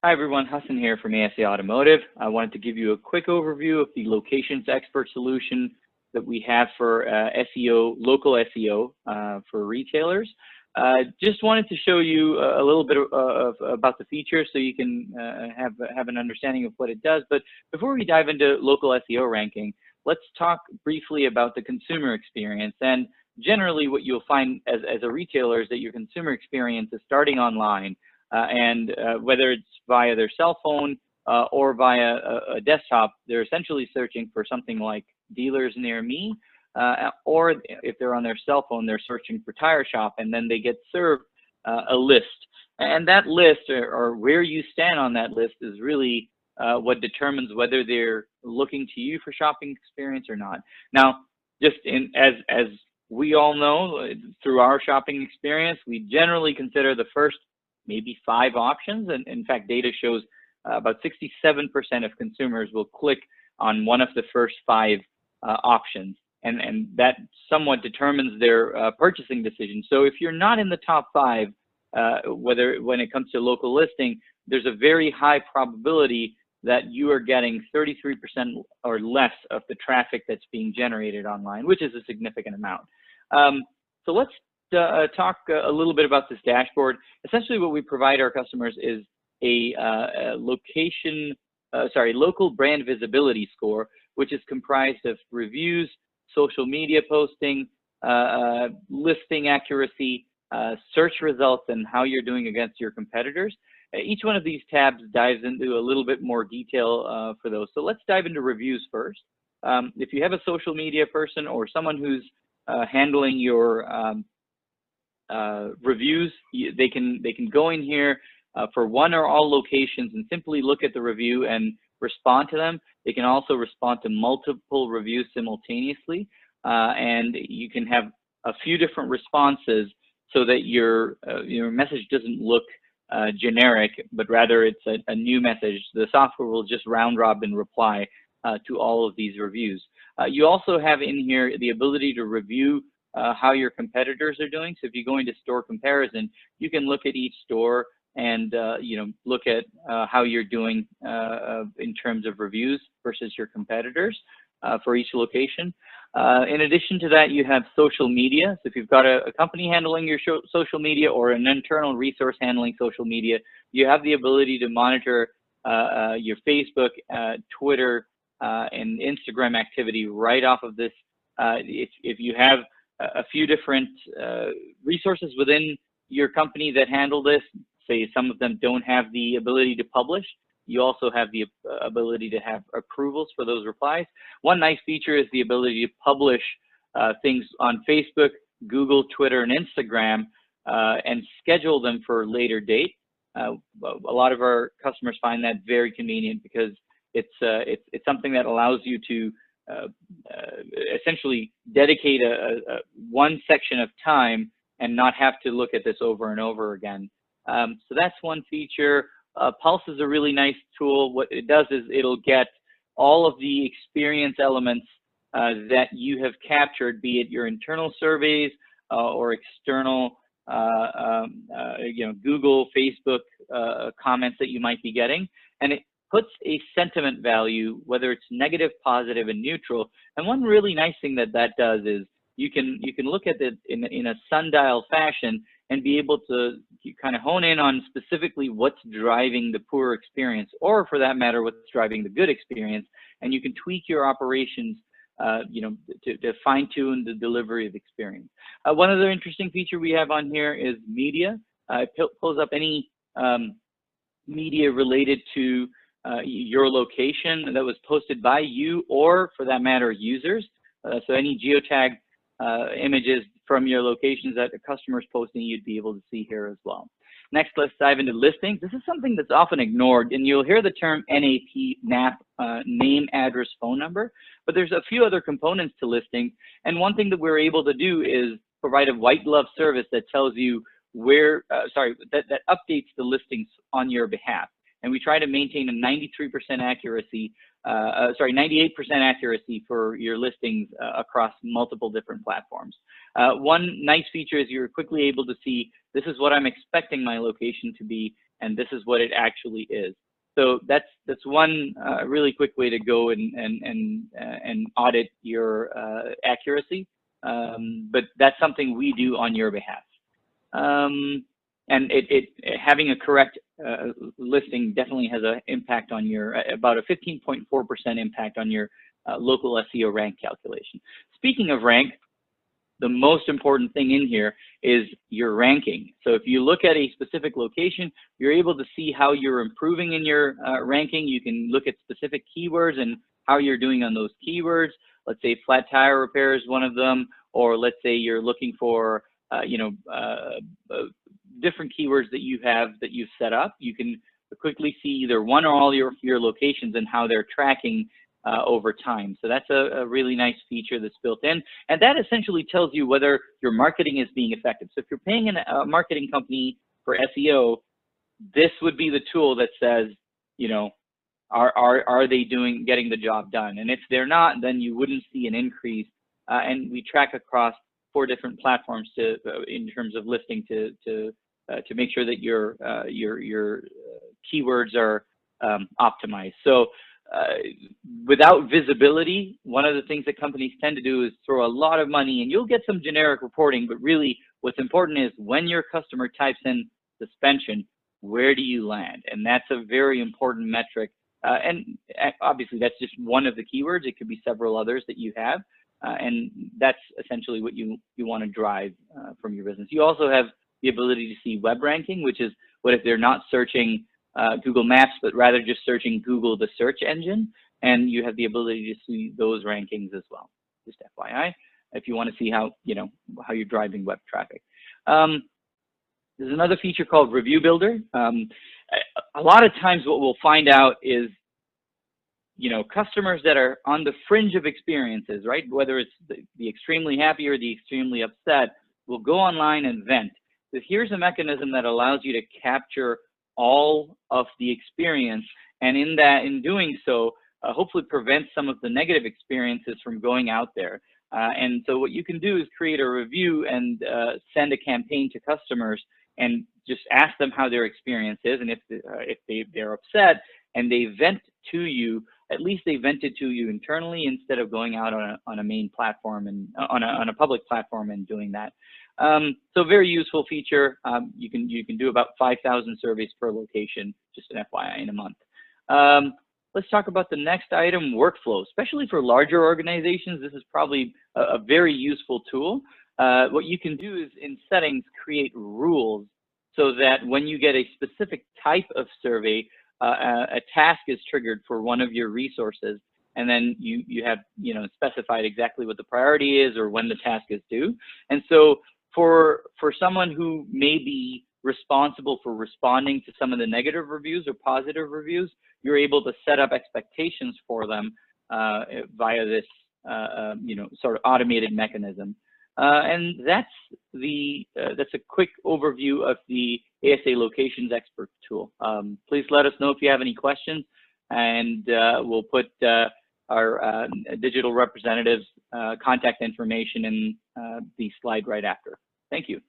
Hi everyone, Hassan here from ASA Automotive. I wanted to give you a quick overview of the Locations Expert solution that we have for SEO, local SEO for retailers. Just wanted to show you a little bit about the feature so you can have an understanding of what it does. But before we dive into local SEO ranking, let's talk briefly about the consumer experience. And generally what you'll find as a retailer is that your consumer experience is starting online. Whether it's via their cell phone or via a desktop, they're essentially searching for something like dealers near me, or if they're on their cell phone, they're searching for tire shop, and then they get served a list. And that list, or where you stand on that list, is really what determines whether they're looking to you for shopping experience or not. Now, just as we all know, through our shopping experience, we generally consider the first maybe 5 options, and in fact data shows about 67% of consumers will click on one of the first 5 options, and that somewhat determines their purchasing decision. So if you're not in the top 5, when it comes to local listing, there's a very high probability that you are getting 33% or less of the traffic that's being generated online, which is a significant amount. So let's talk a little bit about this dashboard. Essentially what we provide our customers is a local brand visibility score, which is comprised of reviews, social media posting, listing accuracy, search results, and how you're doing against your competitors. Each one of these tabs dives into a little bit more detail for those. So let's dive into reviews first. If you have a social media person or someone who's handling your reviews, they can go in here for one or all locations and simply look at the review and respond to them. They can also respond to multiple reviews simultaneously, and you can have a few different responses so that your message doesn't look generic, but rather it's a new message. The software will just round robin reply to all of these reviews. You also have in here the ability to review how your competitors are doing. So if you go into store comparison, you can look at each store and look at how you're doing in terms of reviews versus your competitors for each location. In addition to that, you have social media. So if you've got a company handling your social media or an internal resource handling social media, you have the ability to monitor your Facebook, Twitter, and Instagram activity right off of this. If you have a few different resources within your company that handle this, say some of them don't have the ability to publish, you also have the ability to have approvals for those replies. One nice feature is the ability to publish things on Facebook, Google, Twitter, and Instagram, and schedule them for a later date. A lot of our customers find that very convenient because it's something that allows you to essentially dedicate one section of time and not have to look at this over and over again. So that's one feature. Pulse is a really nice tool. What it does is it'll get all of the experience elements that you have captured, be it your internal surveys or external Google, Facebook comments that you might be getting, and it puts a sentiment value, whether it's negative, positive, and neutral. And one really nice thing that does is you can look at it in a sundial fashion and be able to kind of hone in on specifically what's driving the poor experience, or for that matter, what's driving the good experience. And you can tweak your operations to fine-tune the delivery of experience. One other interesting feature we have on here is media. It pulls up any media related to your location that was posted by you, or for that matter, users. So any geotag images from your locations that a customer's posting, you'd be able to see here as well. Next, let's dive into listings. This is something that's often ignored, and you'll hear the term NAP, name, address, phone number, but there's a few other components to listings. And one thing that we're able to do is provide a white glove service that tells you where, that updates the listings on your behalf. And we try to maintain a 93% accuracy sorry, 98% accuracy for your listings across multiple different platforms. One nice feature is you're quickly able to see, this is what I'm expecting my location to be, and this is what it actually is. So that's one really quick way to go and audit your accuracy. But that's something we do on your behalf. And having a correct listing definitely has an impact on your, about a 15.4% impact on your local SEO rank calculation. Speaking of rank, the most important thing in here is your ranking. So if you look at a specific location, you're able to see how you're improving in your ranking. You can look at specific keywords and how you're doing on those keywords. Let's say flat tire repair is one of them, or let's say you're looking for different keywords that you have that you've set up. You can quickly see either one or all your locations and how they're tracking over time. So that's a really nice feature that's built in. And that essentially tells you whether your marketing is being effective. So if you're paying a marketing company for SEO, this would be the tool that says, you know, are they getting the job done? And if they're not, then you wouldn't see an increase. And we track across 4 different platforms in terms of listing to make sure that your keywords are optimized. So without visibility, one of the things that companies tend to do is throw a lot of money, and you'll get some generic reporting, but really what's important is when your customer types in suspension, where do you land? And that's a very important metric. And obviously that's just one of the keywords. It could be several others that you have. And that's essentially what you want to drive from your business. You also have the ability to see web ranking, which is what if they're not searching Google Maps, but rather just searching Google, the search engine, and you have the ability to see those rankings as well. Just FYI, if you want to see how you're driving web traffic. There's another feature called Review Builder. A lot of times what we'll find out is, customers that are on the fringe of experiences, right? Whether it's the extremely happy or the extremely upset, will go online and vent. So here's a mechanism that allows you to capture all of the experience, and in doing so, hopefully prevent some of the negative experiences from going out there. And so what you can do is create a review and send a campaign to customers and just ask them how their experience is, and if they're upset and they vent to you, at least they vented to you internally instead of going out on a main platform and on a public platform and doing that. So very useful feature. You can do about 5,000 surveys per location, just an FYI, in a month. Let's talk about the next item, workflow. Especially for larger organizations, this is probably a very useful tool. What you can do is in settings, create rules so that when you get a specific type of survey, a task is triggered for one of your resources, and then you have specified exactly what the priority is or when the task is due. And so for someone who may be responsible for responding to some of the negative reviews or positive reviews, you're able to set up expectations for them via this sort of automated mechanism. And that's a quick overview of the ASA Locations Experts tool. Please let us know if you have any questions, and we'll put our digital representatives' contact information in the slide right after. Thank you.